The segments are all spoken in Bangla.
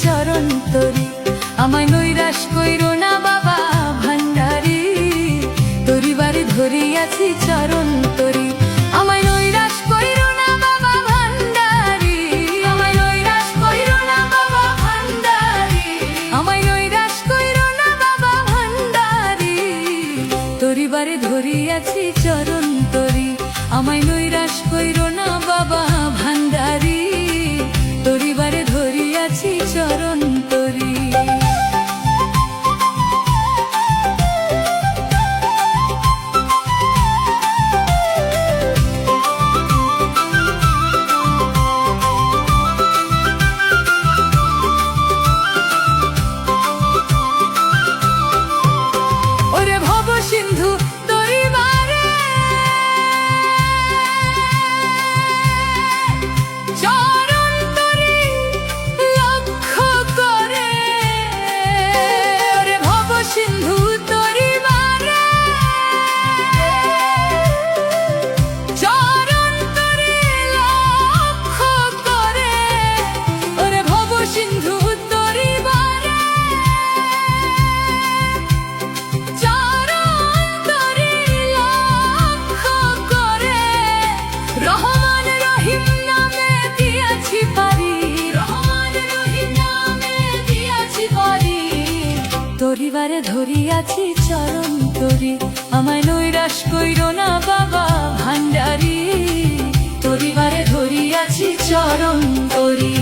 চরণ তরি। আমায় নৈরাশ কইরো না বাবা ভান্ডারি, তরিবারে ধরিয়াছি চরণ তরি। আমায় নৈরাশ কইরো না বাবা ভান্ডারি, আমায় নৈরাশ কইরো না বাবা ভান্ডারি, আমায় নৈরাশ কইরো না বাবা ভান্ডারি, তরিবারে ধরিয়াছি চরণ তরি। আমায় নৈরাশ কইরো না বাবা ভান্ডারি, তরিবারে ধরিয়াছি চরণ তরি। ওরে ভব সিন্ধু তরিবারে চরণ তরি লক্ষ্য করে, ওরে ভব সিন্ধু তরিবারে চরণ তরি লক্ষ্য করে, ওরে ভব সিন্ধু তরিবারে চরণ তরি লক্ষ্য করে। রহমান রহিম নামে দিয়াছি পারি, রহমান রহিম নামে দিয়াছি পারি, তরিবারে ধরিয়াছি চরণ তরি। আমায় নৈরাশ কইরো না বাবা ভান্ডারি, তরিবারে ধরিয়াছি চরণ তরি।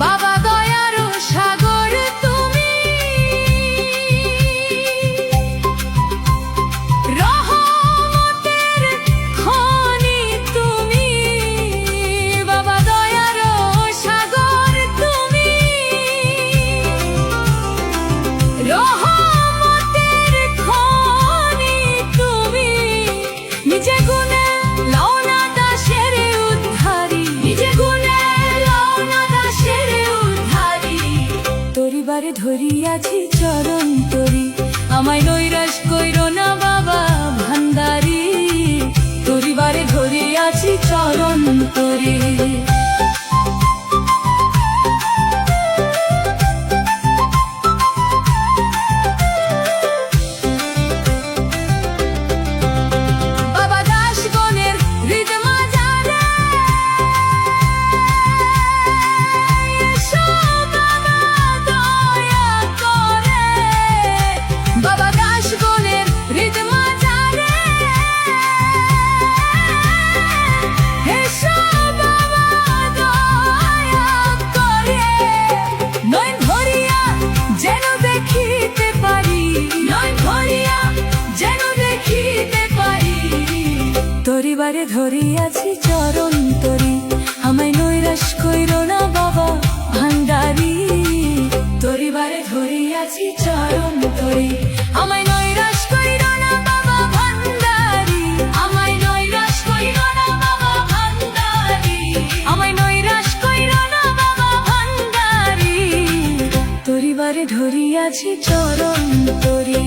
বাবা দয়ার সাগর তুমি, রহমতের খনি তুমি, বাবা দয়ার সাগর তুমি, রহমতের খনি তুমি। নিজে গুণে লও না দাসের উদ্ধারি, নিজে গুণে লও না দাসের উদ্ধারি, তরিবারে ধরিয়াছি চরণ তরি। আমায় নৈরাশ কইরো না বাবা ভান্ডারি, তরিবারে ধরিয়াছি চরণ তরি। বাবা দাসগণের হৃদ মাঝারে এসো বাবা দয়া করে, বাবা দাসগণের হৃদ মাঝারে এসো বাবা দয়া করে। নয়ন ভরিয়া যেন দেখিতে পারি, নয়ন ভরিয়া যেন দেখিতে পারি, তরিবারে ধরিয়াছি চরণ তরি। আমায় নৈরাশ কইরো না বাবা ভান্ডারি, তরিবারে ধরিয়াছি চরণ তরি। আমায় নৈরাশ কইরো না বাবা ভান্ডারি, আমায় নৈরাশ কইরো না বাবা ভান্ডারি, আমায় নৈরাশ কইরো না বাবা ভান্ডারি, তরিবারে ধরিয়াছি চরণ তরি।